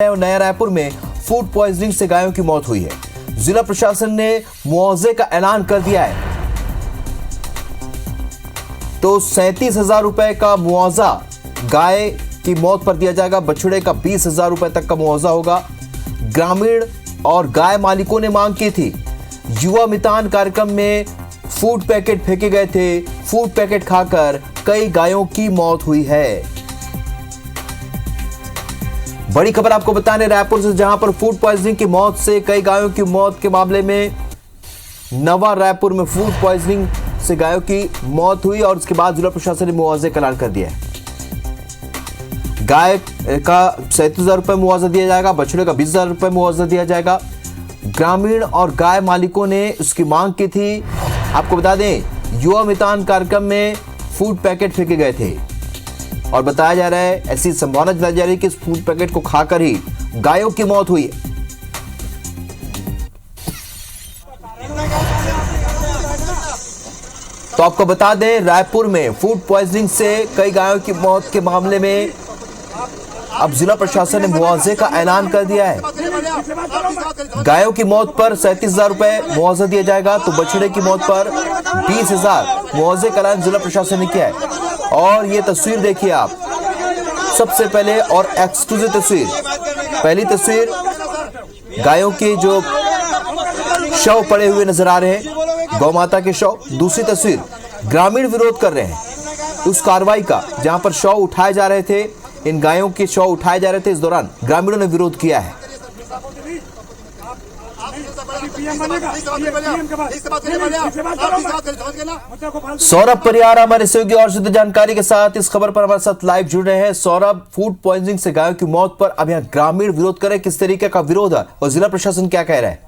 नया रायपुर में food poisoning से गायों की मौत हुई है। जिला प्रशासन ने मुआवजे का ऐलान कर दिया है। तो 37,000 रुपए का मुआवजा गाय की मौत पर दिया जाएगा। बछड़े का 20,000 रुपए तक का मुआवजा होगा। ग्रामीण और गाय मालिकों ने मांग की थी। युवा मितान कार्यक्रम में फूड पैकेट फेंके गए थे। फूड पैकेट खाकर कई गायों की मौत हुई है। बड़ी खबर आपको बताने रायपुर से, जहां पर फूड पॉइजनिंग की मौत से कई गायों की मौत के मामले में नवा रायपुर में फूड पॉइजनिंग से गायों की मौत हुई और उसके बाद जिला प्रशासन ने मुआवजे का ऐलान कर दिया है। गाय का 37,000 रुपए मुआवजा दिया जाएगा। बछड़े का 20,000 रुपए मुआवजा दिया जाएगा। ग्रामीण और गाय मालिकों ने उसकी मांग की थी। आपको बता दें, युवा मितान कार्यक्रम में फूड पैकेट फेंके गए थे और बताया जा रहा है, ऐसी संभावना जताई जा रही है कि इस फूड पैकेट को खाकर ही गायों की मौत हुई है। तो आपको बता दें, रायपुर में फूड पॉइजनिंग से कई गायों की मौत के मामले में अब जिला प्रशासन ने मुआवजे का ऐलान कर दिया है। गायों की मौत पर 37,000 रुपए मुआवजा दिया जाएगा। तो बछड़े की मौत पर 20,000 मुआवजे का ऐलान जिला प्रशासन ने किया है। और ये तस्वीर देखिए आप, सबसे पहले और एक्सक्लूसिव तस्वीर। पहली तस्वीर गायों के जो शव पड़े हुए नजर आ रहे हैं, गौ माता के शव। दूसरी तस्वीर ग्रामीण विरोध कर रहे हैं उस कार्रवाई का, जहां पर शव उठाए जा रहे थे, इन गायों के शव उठाए जा रहे थे। इस दौरान ग्रामीणों ने विरोध किया है। सौरभ परियार हमारे सहयोगी और शुद्ध जानकारी के साथ इस खबर पर हमारे साथ लाइव जुड़ रहे हैं। सौरभ, फूड पॉइजनिंग से गायों की मौत पर अब यहाँ ग्रामीण विरोध कर रहे हैं, किस तरीके का विरोध है और जिला प्रशासन क्या कह रहा है?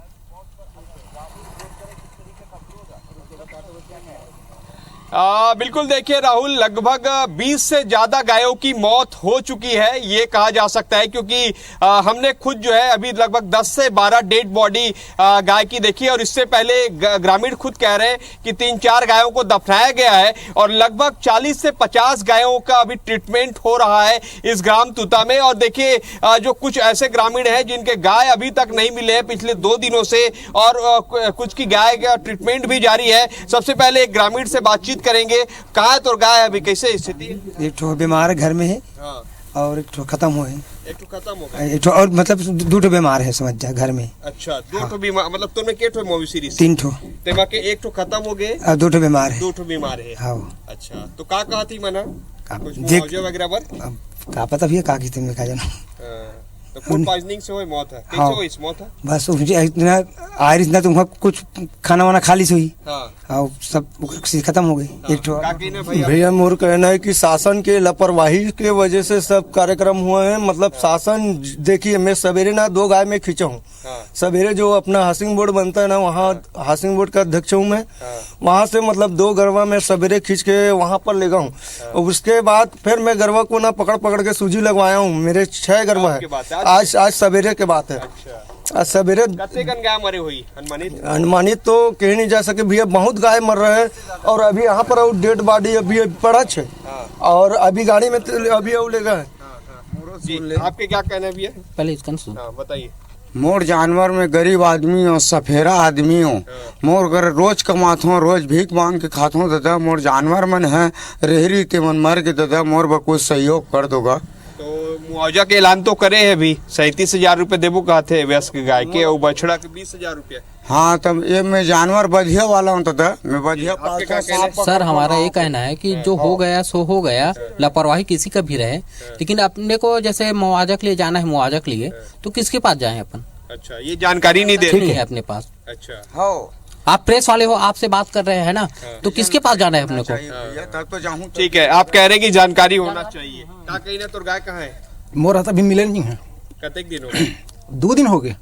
बिल्कुल, देखिए राहुल, लगभग 20 से ज्यादा गायों की मौत हो चुकी है, ये कहा जा सकता है, क्योंकि हमने खुद जो है अभी लगभग 10 से 12 डेड बॉडी गाय की देखी है और इससे पहले ग्रामीण खुद कह रहे हैं कि 3-4 गायों को दफनाया गया है और लगभग 40 से 50 गायों का अभी ट्रीटमेंट हो रहा है इस ग्राम तुता में। और देखिए, जो कुछ ऐसे ग्रामीण हैं जिनके गाय अभी तक नहीं मिले हैं पिछले 2 दिनों से, और कुछ की गाय का ट्रीटमेंट भी जारी है। सबसे पहले एक ग्रामीण से बातचीत करेंगे। कहाँ तो गाय अभी कैसे स्थिति है? एक ठो बीमार घर में है। हाँ। और एक ठो खत्म हुए। एक ठो खत्म हो गया। एक ठो और मतलब 2 ठो बीमार है, समझ जा घर में। अच्छा, 2 ठो बीमार, मतलब तुमने के ठो मवेशी? 3 ठो। तेमा के 1 ठो खत्म हो गए और 2 ठो बीमार है। 2 ठो बीमार है। हाँ। अच्छा, तो का कहा थी मना कुछ देख मुआवजा वगैरह पर? अब का पता भी है का की तुमने का जाना। तो फूड पॉइजनिंग से हुई मौत है। कैसे हाँ। हुई इस मौत है? बस इतना आयरिस ना तुम कुछ खाना वाना खा ली हुई। हाँ। और सब खत्म हो गई। एक ठो भैया मोर कहना है कि शासन के लापरवाही के वजह से सब कार्यक्रम हुए हैं। मतलब शासन, देखिए मैं सवेरे ना 2 गाय में खींचा हूँ। सवेरे जो अपना हाउसिंग बोर्ड बनता है ना, वहाँ हाउसिंग बोर्ड का अध्यक्ष हूँ मैं। वहाँ से मतलब 2 गरवा में सवेरे खींच के वहाँ पर ले गया हूँ। और उसके बाद फिर मैं गरवा को ना पकड़ के सूजी लगवाया हूँ। मेरे 6 गरवा है। आज सवेरे के बात है। आज सवेरे गाय मरी हुई अनुमानित तो कह नहीं जा सके भैया, बहुत गाय मर रहे हैं। और अभी यहाँ पर डेड बॉडी अभी पड़ा है। और अभी गाड़ी में अभी ले गए। आपके क्या कहना है भैया? पहले इसका सुन। बताइए। मोर जानवर में गरीब आदमी हो, सफेरा आदमी हो, मोर घर रोज कमात हूँ, रोज भीख मांग के खात हूँ। दादा मोर जानवर मन है रेहरी ते मन मर के, दादा मोर ब कुछ सहयोग कर दोगा। तो मुआवजा के ऐलान तो करे है भी, 37,000 रुपए देबो कहा थे वयस्क गाय के, और बछड़ा के 20,000 रुपए। हाँ, तब ये मैं जानवर बढ़िया वाला हूँ दादा, मैं बढ़िया पालता हूँ। सर, हमारा ये कहना है कि जो हो गया सो हो गया, लापरवाही किसी का भी रहे, लेकिन अपने को जैसे मुआवजा के लिए जाना है, मुआवजा के लिए तो किसके पास जाए अपन? अच्छा, ये जानकारी नहीं दे रही है अपने पास। अच्छा, हाँ, आप प्रेस वाले हो, आपसे बात कर रहे हैं ना, तो किसके पास जाना है अपने को? तब तो जाऊँ। ठीक है, आप कह रहे हैं कि जानकारी होना चाहिए। का कहीं ना तो गाय कहाँ है? मोर अभी मिले नहीं है। कतेक दिन हो गए? 2 दिन हो गए।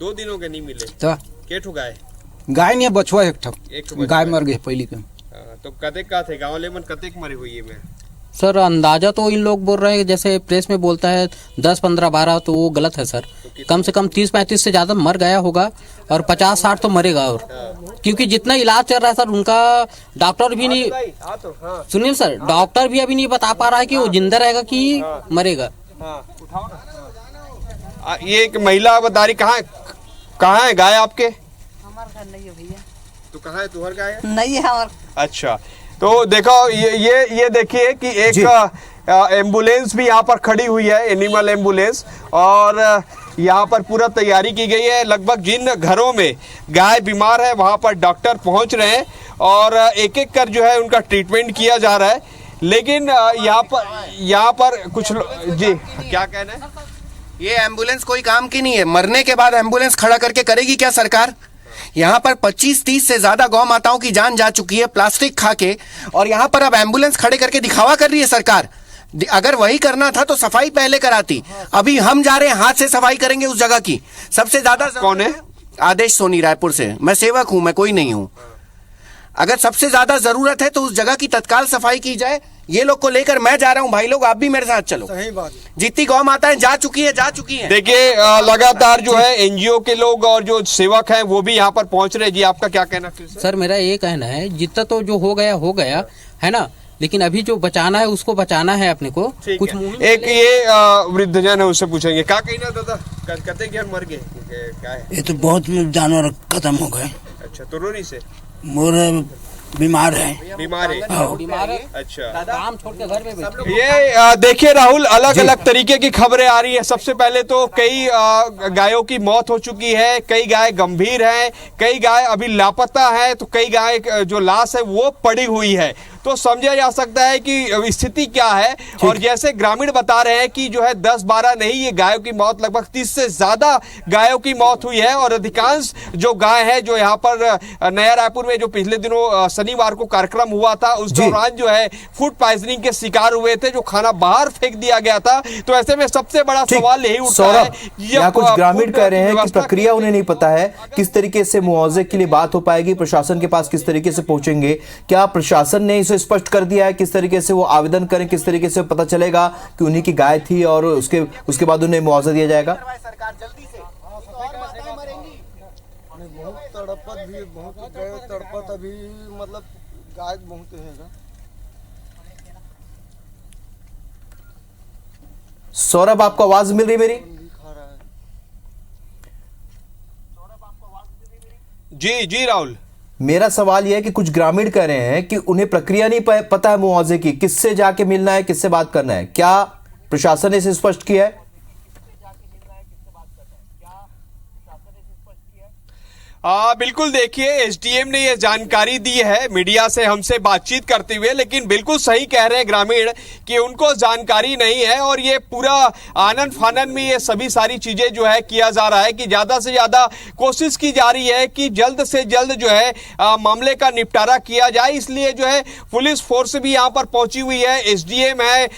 2 दिन हो गए नहीं मिले। तो केठो गाय? गाय नहीं है, बछुआ एक ठो। गाय मर गई पहली के। तो कतेक का थे गाँव ले मन कतेक मरे हुई है? मैं सर, अंदाजा तो इन लोग बोल रहे हैं, जैसे प्रेस में बोलता है 10, 15, 12, तो वो गलत है सर। कम से कम 30-35 से ज्यादा मर गया होगा और 50-60 तो मरेगा। और क्योंकि जितना इलाज चल रहा है सर, उनका डॉक्टर भी नहीं, सुनिए सर, डॉक्टर भी अभी नहीं बता पा रहा है कि वो जिंदा रहेगा कि मरेगा। ये एक महिला बता रही, कहाँ है गाय आपके? हमारा घर नहीं है भैया। तो कहाँ है तुम्हारे गाय? नहीं है हमारा। अच्छा, तो देखो ये देखिए कि एक एम्बुलेंस भी यहाँ पर खड़ी हुई है, एनिमल एम्बुलेंस, और यहाँ पर पूरा तैयारी की गई है। लगभग जिन घरों में गाय बीमार है वहाँ पर डॉक्टर पहुँच रहे हैं और एक एक कर जो है उनका ट्रीटमेंट किया जा रहा है। लेकिन यहाँ पर कुछ जी क्या कहना है? ये एम्बुलेंस कोई काम की नहीं है। मरने के बाद एम्बुलेंस खड़ा करके करेगी क्या सरकार? यहाँ पर 25-30 से ज्यादा गौ माताओं की जान जा चुकी है प्लास्टिक खा के, और यहाँ पर अब एम्बुलेंस खड़े करके दिखावा कर रही है सरकार। अगर वही करना था तो सफाई पहले कराती। अभी हम जा रहे हैं, हाथ से सफाई करेंगे उस जगह की। सबसे ज्यादा कौन है? आदेश सोनी, रायपुर से। मैं सेवक हूं, मैं कोई नहीं हूं। अगर सबसे ज्यादा जरूरत है तो उस जगह की तत्काल सफाई की जाए। ये लोग को लेकर मैं जा रहा हूं, भाई लोग आप भी मेरे साथ चलो। सही बात। जितनी गौ माताएं जा चुकी है। देखिए लगातार जो है एनजीओ के लोग और जो सेवक हैं वो भी यहाँ पर पहुंच रहे हैं। जी आपका क्या कहना है? सर मेरा ये कहना है, जितना तो जो हो गया है ना, लेकिन अभी जो बचाना है उसको बचाना है अपने को। कुछ एक ये वृद्धजन है, उससे पूछेंगे क्या कहना दादा, कहते क्या मर गए? क्या है? ये तो बहुत जानवर खत्म हो गए। अच्छा, तो रोनी से मोर बीमार है। बीमार है। अच्छा, काम छोड़ के घर में बैठे। ये देखिए राहुल, अलग अलग तरीके की खबरें आ रही है। सबसे पहले तो कई गायों की मौत हो चुकी है, कई गाय गंभीर हैं, कई गाय अभी लापता है, तो कई गाय जो लाश है वो पड़ी हुई है। तो समझा जा सकता है कि स्थिति क्या है। और जैसे ग्रामीण बता रहे हैं कि जो है 10-12 नहीं, ये गायों की मौत लगभग 30 से ज्यादा गायों की मौत हुई है। और अधिकांश जो गाय है जो यहाँ पर नया रायपुर में जो पिछले दिनों शनिवार को कार्यक्रम हुआ था उस दौरान जो है फूड पॉइजनिंग के शिकार हुए थे, जो खाना बाहर फेंक दिया गया था। तो ऐसे में सबसे बड़ा सवाल यही उठता है। यहाँ कुछ ग्रामीण कह रहे हैं कि प्रक्रिया उन्हें नहीं पता है, किस तरीके से मुआवजे के लिए बात हो पाएगी, प्रशासन के पास किस तरीके से पहुंचेंगे। क्या प्रशासन ने इसे स्पष्ट कर दिया है किस तरीके से वो आवेदन करें, किस तरीके से पता चलेगा कि उन्हीं की गाय थी और उसके बाद उन्हें मुआवजा दिया जाएगा? सरकार जल्दी से। बहुत तड़पत अभी, मतलब गाय बहुत है। सौरभ, आपको आवाज मिल रही मेरी? जी राहुल, मेरा सवाल यह है कि कुछ ग्रामीण कह रहे हैं कि उन्हें प्रक्रिया नहीं पता है मुआवजे की, किससे जाके मिलना है, किससे बात करना है। क्या प्रशासन ने इसे स्पष्ट किया है? बिल्कुल, देखिए एसडीएम ने यह जानकारी दी है मीडिया से हमसे बातचीत करते हुए, लेकिन बिल्कुल सही कह रहे हैं ग्रामीण कि उनको जानकारी नहीं है। और ये पूरा आनन फानन में ये सभी सारी चीजें जो है किया जा रहा है कि ज्यादा से ज्यादा कोशिश की जा रही है कि जल्द से जल्द जो है मामले का निपटारा किया जाए। इसलिए जो है पुलिस फोर्स भी यहाँ पर पहुंची हुई है, एसडीएम है,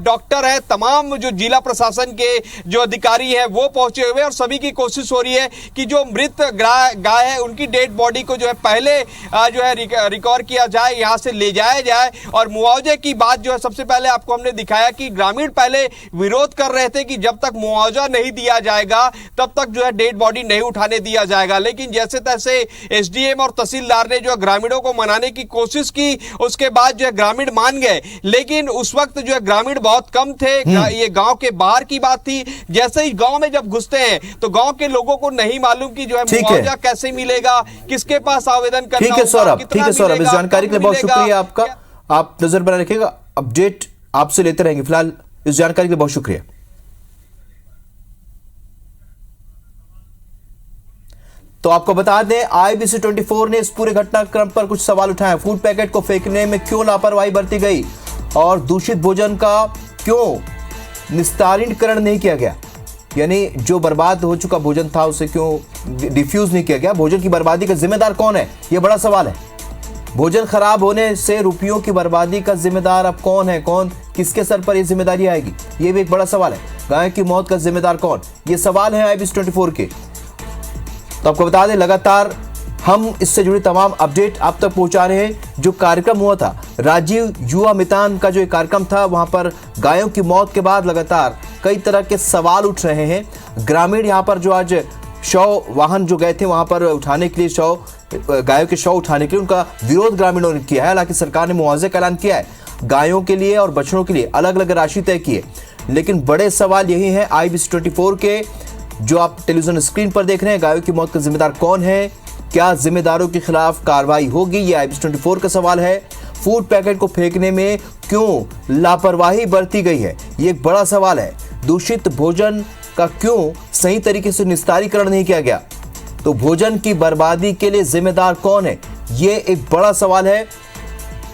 डॉक्टर है, तमाम जो जिला प्रशासन के जो अधिकारी है वो पहुंचे हुए, और सभी की कोशिश हो रही है कि जो मृत गाय है उनकी डेड बॉडी को जो है पहले जो है रिकवर किया जाए, यहां से ले जाया जाए। और मुआवजे की बात जो है सबसे पहले आपको हमने दिखाया कि ग्रामीण पहले विरोध कर रहे थे कि जब तक मुआवजा नहीं दिया जाएगा तब तक जो है डेड बॉडी नहीं उठाने दिया जाएगा। लेकिन जैसे तैसे एसडीएम और तहसीलदार ने जो है ग्रामीणों को मनाने की कोशिश की, उसके बाद जो है ग्रामीण मान गए। लेकिन उस वक्त जो है ग्रामीण बहुत कम थे, ये गांव के बाहर की बात थी। जैसे ही गांव में जब घुसते हैं तो गांव के लोगों को नहीं मालूम कि जो है मुआवजा कैसे मिलेगा, किसके पास आवेदन करना। ठीक है सौरभ, इस जानकारी के लिए बहुत शुक्रिया आपका। आप नजर बनाए रखिएगा, अपडेट आपसे लेते रहेंगे। फिलहाल इस जानकारी के लिए बहुत शुक्रिया। तो आपको बता दें, IBC 24 ने इस पूरे घटनाक्रम पर कुछ सवाल उठाए। फूड पैकेट को फेंकने में क्यों लापरवाही बरती गई और दूषित भोजन का क्यों निस्तारीकरण नहीं किया गया, यानी जो बर्बाद हो चुका भोजन था उसे क्यों डिफ्यूज नहीं किया गया। भोजन की बर्बादी का जिम्मेदार कौन है, यह बड़ा सवाल है। भोजन खराब होने से रुपयों की बर्बादी का जिम्मेदार अब कौन है, किसके सर पर यह जिम्मेदारी आएगी, यह भी एक बड़ा सवाल है। गाय की मौत का जिम्मेदार कौन, ये सवाल है IBC 24 के। तो आपको बता दें, लगातार हम इससे जुड़ी तमाम अपडेट आप तक पहुंचा रहे हैं। जो कार्यक्रम हुआ था राजीव युवा मितान का, जो एक कार्यक्रम था, वहां पर गायों की मौत के बाद लगातार कई तरह के सवाल उठ रहे हैं। ग्रामीण यहां पर जो आज शव वाहन जो गए थे वहां पर उठाने के लिए, गायों के शव उठाने के लिए, उनका विरोध ग्रामीणों ने किया है। हालांकि सरकार ने मुआवजे का ऐलान किया है, गायों के लिए और बछड़ों के लिए अलग अलग राशि तय की है। लेकिन बड़े सवाल यही है IBC 24 के जो आप टेलीविजन स्क्रीन पर देख रहे हैं, गायों की मौत का जिम्मेदार कौन है? क्या जिम्मेदारों के खिलाफ कार्रवाई होगी? ये IBC24 का सवाल है। फूड पैकेट को फेंकने में क्यों लापरवाही बरती गई है, ये एक बड़ा सवाल है। दूषित भोजन का क्यों सही तरीके से निस्तारीकरण नहीं किया गया? तो भोजन की बर्बादी के लिए जिम्मेदार कौन है, ये एक बड़ा सवाल है।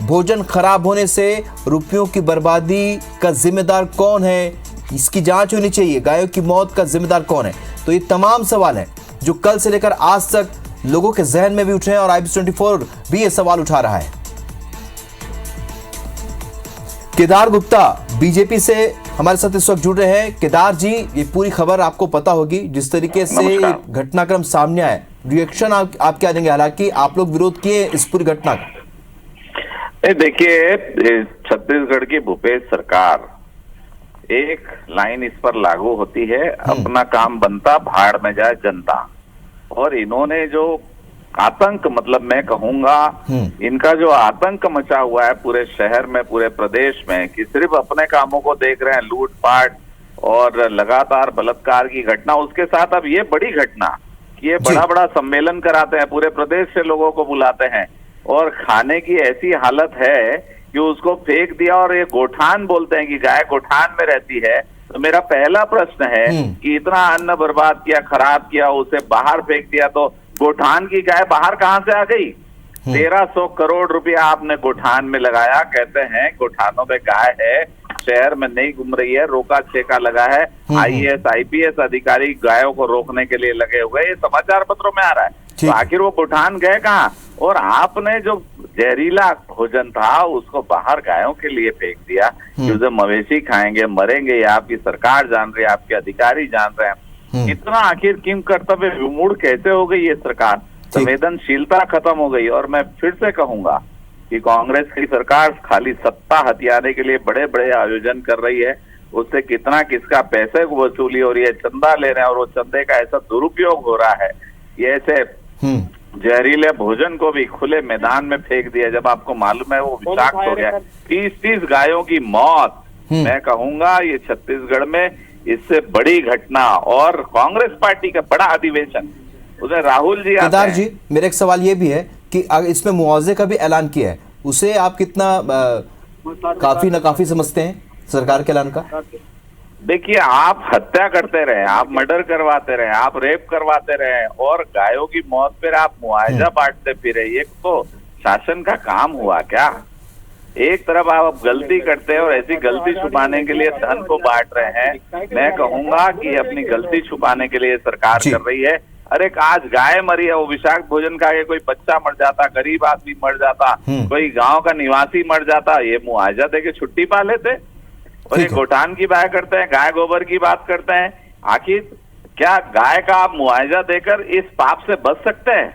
भोजन खराब होने से रुपयों की बर्बादी का जिम्मेदार कौन है, इसकी जांच होनी चाहिए। गायों की मौत का जिम्मेदार कौन है? तो ये तमाम सवाल हैं जो कल से लेकर आज तक लोगों के जहन में भी उठे हैं और IBC24 भी ये सवाल उठा रहा है। केदार गुप्ता बीजेपी से हमारे साथ इस वक्त जुड़ रहे हैं। केदार जी, ये पूरी खबर आपको पता होगी, जिस तरीके से घटनाक्रम सामने आए, रिएक्शन आप क्या देंगे? हालांकि आप लोग विरोध किए इस पूरी घटना का। देखिए, छत्तीसगढ़ की भूपेश सरकार, एक लाइन इस पर लागू होती है, अपना काम बनता भाड़ में जाए जनता। और इन्होंने जो आतंक, मतलब मैं कहूंगा इनका जो आतंक मचा हुआ है पूरे शहर में, पूरे प्रदेश में, कि सिर्फ अपने कामों को देख रहे हैं, लूटपाट और लगातार बलात्कार की घटना, उसके साथ अब ये बड़ी घटना, ये बड़ा बड़ा सम्मेलन कराते हैं, पूरे प्रदेश से लोगों को बुलाते हैं और खाने की ऐसी हालत है कि उसको फेंक दिया। और ये गोठान बोलते हैं कि गाय गोठान में रहती है। तो मेरा पहला प्रश्न है कि इतना अन्न बर्बाद किया, खराब किया, उसे बाहर फेंक दिया, तो गोठान की गाय बाहर कहां से आ गई? 1300 करोड़ रुपया आपने गोठान में लगाया। कहते हैं गोठानों में गाय है, शहर में नहीं घूम रही है, रोका छेका लगा है। IAS IPS अधिकारी गायों को रोकने के लिए लगे हुए, ये समाचार पत्रों में आ रहा है। तो आखिर वो गोठान गए कहाँ? और आपने जो जहरीला भोजन था उसको बाहर गायों के लिए फेंक दिया कि उसे मवेशी खाएंगे, मरेंगे। ये आपकी सरकार जान रही है, आपके अधिकारी जान रहे हैं। इतना आखिर किम कर्तव्य विमूढ़ कैसे हो गई ये सरकार? संवेदनशीलता खत्म हो गई। और मैं फिर से कहूंगा कि कांग्रेस की सरकार खाली सत्ता हथियाने के लिए बड़े बड़े आयोजन कर रही है। उससे कितना किसका पैसे को वसूली हो रही है, चंदा ले रहे हैं, और वो चंदे का ऐसा दुरुपयोग हो रहा है। ये ऐसे जहरीले भोजन को भी खुले मैदान में फेंक दिया जब आपको मालूम है वो विषाक्त हो गया। 30 गायों की मौत, मैं कहूंगा ये छत्तीसगढ़ में इससे बड़ी घटना। और कांग्रेस पार्टी का बड़ा अधिवेशन, उसे राहुल जी केदार जी, मेरा एक सवाल ये भी है कि इसमें मुआवजे का भी ऐलान किया है, उसे आप कितना काफी नाकाफी समझते हैं सरकार के ऐलान का? देखिए, आप हत्या करते रहे, आप मर्डर करवाते रहे, आप रेप करवाते रहे और गायों की मौत पर आप मुआवजा बांटते फिरे, ये तो शासन का काम हुआ क्या? एक तरफ आप गलती करते हैं और ऐसी गलती छुपाने के लिए धन को बांट रहे हैं। मैं कहूंगा कि अपनी गलती छुपाने के लिए सरकार कर रही है। अरे आज गाय मरी है, वो विषाक्त भोजन खा के कोई बच्चा मर जाता, गरीब आदमी मर जाता, कोई गांव का निवासी मर जाता, ये मुआवजा देके छुट्टी पा लेते। और ये गोठान की बात करते हैं, गाय गोबर की बात करते हैं। आखिर क्या गाय का आप मुआवजा देकर इस पाप से बच सकते हैं?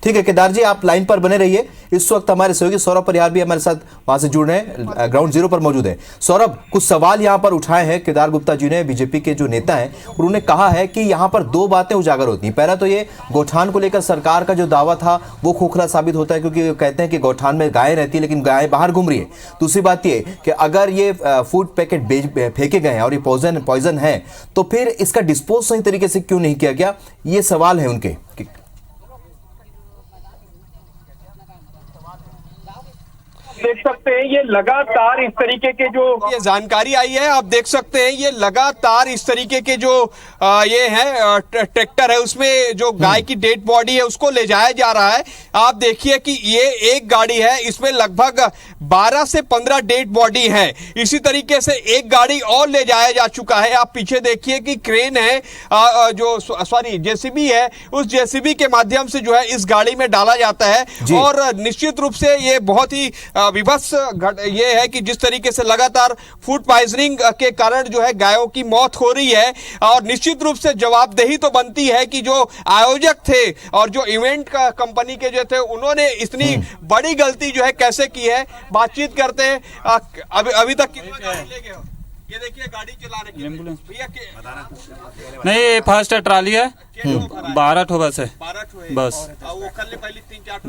ठीक है केदार जी, आप लाइन पर बने रहिए। इस वक्त हमारे सहयोगी सौरभ परिहार भी हमारे साथ वहां से जुड़ रहे हैं, ग्राउंड जीरो पर मौजूद है। सौरभ, कुछ सवाल यहां पर उठाए हैं केदार गुप्ता जी ने, बीजेपी के जो नेता हैं, उन्होंने कहा है कि यहां पर दो बातें उजागर होती हैं। पहला तो ये गोठान को लेकर सरकार का जो दावा था वो खोखला साबित होता है, क्योंकि कहते हैं कि गोठान में गाय रहती है लेकिन गाय बाहर घूम रही है। दूसरी बात ये कि अगर ये फूड पैकेट फेंके गए हैं और ये पॉइजन है, तो फिर इसका डिस्पोज सही तरीके से क्यों नहीं किया गया? ये सवाल है उनके। देख सकते हैं ये लगातार इस तरीके के जो ये जानकारी आई है, आप देख सकते हैं ये लगातार इस तरीके के जो ये है ट्रैक्टर है, उसमें जो गाय की डेड बॉडी है उसको ले जाया जा रहा है। आप देखिए कि ये एक गाड़ी है, इसमें लगभग 12 से 15 डेड बॉडी है। इसी तरीके से एक गाड़ी और ले जाया जा चुका है। आप पीछे देखिए कि क्रेन है, जो सॉरी जेसीबी है, उस जेसीबी के माध्यम से जो है इस गाड़ी में डाला जाता है। और निश्चित रूप से ये बहुत ही विभत्स ये है कि जिस तरीके से लगातार फूड पॉइजनिंग के कारण जो है गायों की मौत हो रही है। और निश्चित रूप से जवाबदेही तो बनती है कि जो आयोजक थे और जो इवेंट का कंपनी के जो थे, उन्होंने इतनी बड़ी गलती जो है कैसे की है। बातचीत करते हैं। अभी तक कितना गाड़ी ले गए हो? ये देखिए गाड़ी चलाने की एम्बुलेंस नहीं, ये फर्स्ट ट्राली है, 12 ठो बस है, 12 ठो है बस। वो कल पहले 3-4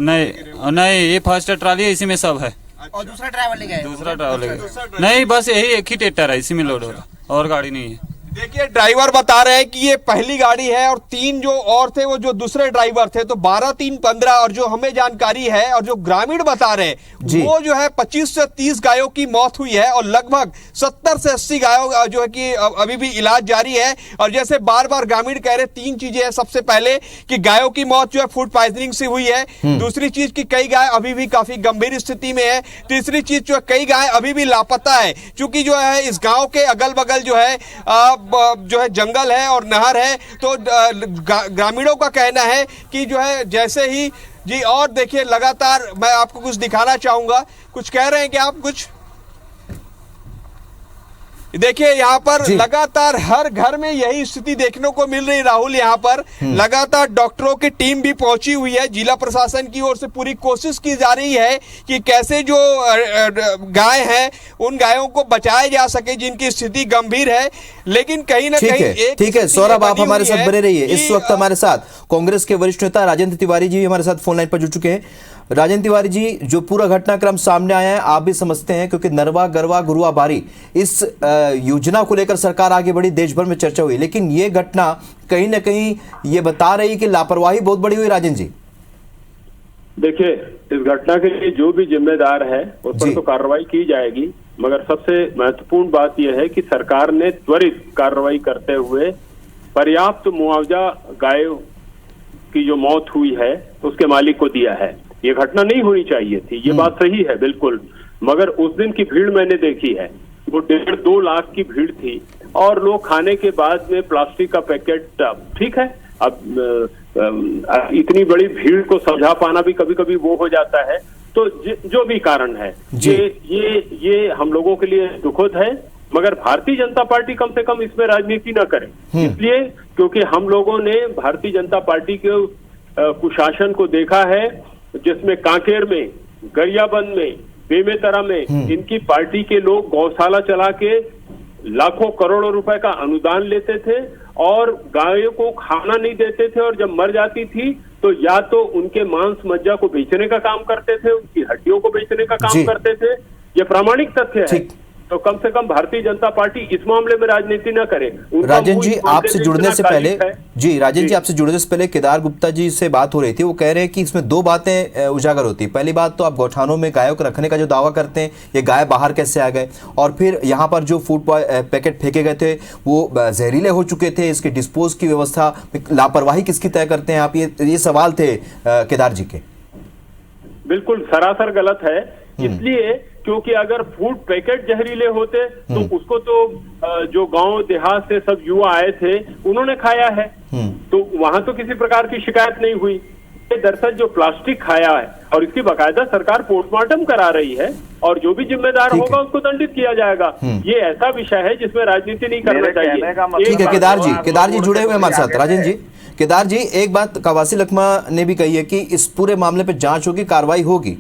नहीं, ये फर्स्ट ट्राली है, इसी में सब है। और दूसरा ड्राइवर ले गए? दूसरा ड्राइवर ले गए नहीं, बस यही एक ही ट्रैक्टर है, इसी में लोड होगा और गाड़ी नहीं है। देखिए ड्राइवर बता रहे हैं कि ये पहली गाड़ी है और 3 जो और थे वो जो दूसरे ड्राइवर थे, तो 12, 3, 15 और जो हमें जानकारी है और जो ग्रामीण बता रहे हैं वो जो है 25 से 30 गायों की मौत हुई है और लगभग 70 से 80 गायों जो है कि अभी भी इलाज जारी है। और जैसे बार बार ग्रामीण कह रहे 3 चीजें हैं। सबसे पहले कि गायों की मौत जो है फूड पॉइजनिंग से हुई है, दूसरी चीज कि कई गाय अभी भी काफी गंभीर स्थिति में है, तीसरी चीज जो है कई गाय अभी भी लापता है, क्योंकि जो है इस गांव के अगल बगल जो है जंगल है और नहर है। तो ग्रामीणों का कहना है कि जो है जैसे ही जी, और देखिए लगातार मैं आपको कुछ दिखाना चाहूंगा। कुछ कह रहे हैं कि आप कुछ देखिए यहाँ पर लगातार हर घर में यही स्थिति देखने को मिल रही। राहुल, यहाँ पर लगातार डॉक्टरों की टीम भी पहुंची हुई है। जिला प्रशासन की ओर से पूरी कोशिश की जा रही है कि कैसे जो गाय हैं उन गायों को बचाया जा सके जिनकी स्थिति गंभीर है। लेकिन कहीं ना कहीं ठीक है सौरभ, आप हमारे साथ बने रहिए। इस वक्त हमारे साथ कांग्रेस के वरिष्ठ नेता राजेंद्र तिवारी जी हमारे साथ फोन लाइन पर जुड़ चुके हैं। राजेंद्र तिवारी जी, जो पूरा घटनाक्रम सामने आया है आप भी समझते हैं, क्योंकि नरवा गरवा गुरुआ बारी इस योजना को लेकर सरकार आगे बढ़ी, देश भर में चर्चा हुई, लेकिन ये घटना कहीं ना कहीं ये बता रही कि लापरवाही बहुत बड़ी हुई। राजेंद्र जी देखिए, इस घटना के लिए जो भी जिम्मेदार है उस पर तो कार्रवाई की जाएगी, मगर सबसे महत्वपूर्ण बात यह है कि सरकार ने त्वरित कार्रवाई करते हुए पर्याप्त मुआवजा गायों की जो मौत हुई है उसके मालिक को दिया है। ये घटना नहीं होनी चाहिए थी, ये बात सही है बिल्कुल, मगर उस दिन की भीड़ मैंने देखी है, वो 1.5-2 लाख की भीड़ थी और लोग खाने के बाद में प्लास्टिक का पैकेट, ठीक है, अब इतनी बड़ी भीड़ को समझा पाना भी कभी कभी वो हो जाता है। तो जो भी कारण है ये हम लोगों के लिए दुखद है, मगर भारतीय जनता पार्टी कम से कम इसमें राजनीति न करे, इसलिए क्योंकि हम लोगों ने भारतीय जनता पार्टी के कुशासन को देखा है, जिसमें कांकेर में, गरियाबंद में, बेमेतरा में इनकी पार्टी के लोग गौशाला चला के लाखों करोड़ों रुपए का अनुदान लेते थे और गायों को खाना नहीं देते थे, और जब मर जाती थी तो या तो उनके मांस मज्जा को बेचने का काम करते थे, उनकी हड्डियों को बेचने का काम करते थे। ये प्रामाणिक तथ्य है। तो कम से कम भारतीय जनता पार्टी इस मामले में राजनीति न करे। राजेंद्र जी, आपसे जुड़ने से पहले आपसे जुड़ने से पहले केदार गुप्ता जी से बात हो रही थी, वो कह रहे हैं कि इसमें 2 बातें उजागर होती है। पहली बात तो आप गौठानों में गायों को रखने का जो दावा करते हैं, ये गाय बाहर कैसे आ गए, और फिर यहाँ पर जो फूड पैकेट फेंके गए थे वो जहरीले हो चुके थे, इसके डिस्पोज की व्यवस्था लापरवाही किसकी तय करते हैं आप, ये सवाल थे केदार जी के। बिल्कुल सरासर गलत है, इसलिए क्योंकि अगर फूड पैकेट जहरीले होते तो उसको तो जो गांव देहात से सब युवा आए थे उन्होंने खाया है, तो वहां तो किसी प्रकार की शिकायत नहीं हुई। दरअसल जो प्लास्टिक खाया है और इसकी बाकायदा सरकार पोस्टमार्टम करा रही है, और जो भी जिम्मेदार होगा उसको दंडित किया जाएगा। ये ऐसा विषय है जिसमें राजनीति नहीं करना चाहिए। ठीक है केदार जी जुड़े हुए हमारे साथ। राजेंद्र जी, केदार जी, एक बात कवासी लखमा ने भी कही है कि इस पूरे मामले पे जांच होगी, कार्रवाई होगी।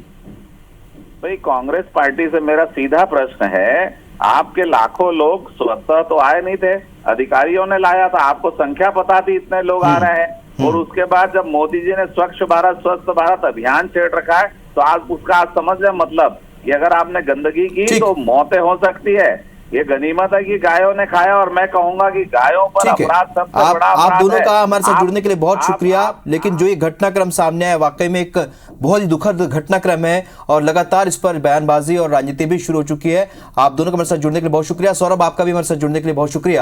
भाई, कांग्रेस पार्टी से मेरा सीधा प्रश्न है, आपके लाखों लोग स्वतः तो आए नहीं थे, अधिकारियों ने लाया था, आपको संख्या पता थी इतने लोग आ रहे हैं, और उसके बाद जब मोदी जी ने स्वच्छ भारत स्वस्थ भारत अभियान छेड़ रखा है, तो आज उसका आप समझ लें मतलब कि अगर आपने गंदगी की तो मौतें हो सकती है। ये गनीमत है कि गायों ने खाया, और मैं कहूंगा कि गायों पर अपराध सबसे बड़ा आप दोनों का हमारे साथ जुड़ने के लिए बहुत शुक्रिया। लेकिन जो ये घटनाक्रम सामने आया वाकई में एक बहुत ही दुखद घटनाक्रम है, और लगातार इस पर बयानबाजी और राजनीति भी शुरू हो चुकी है। आप दोनों का हमारे साथ जुड़ने के लिए बहुत शुक्रिया। सौरभ, आपका भी हमारे साथ जुड़ने के लिए बहुत शुक्रिया।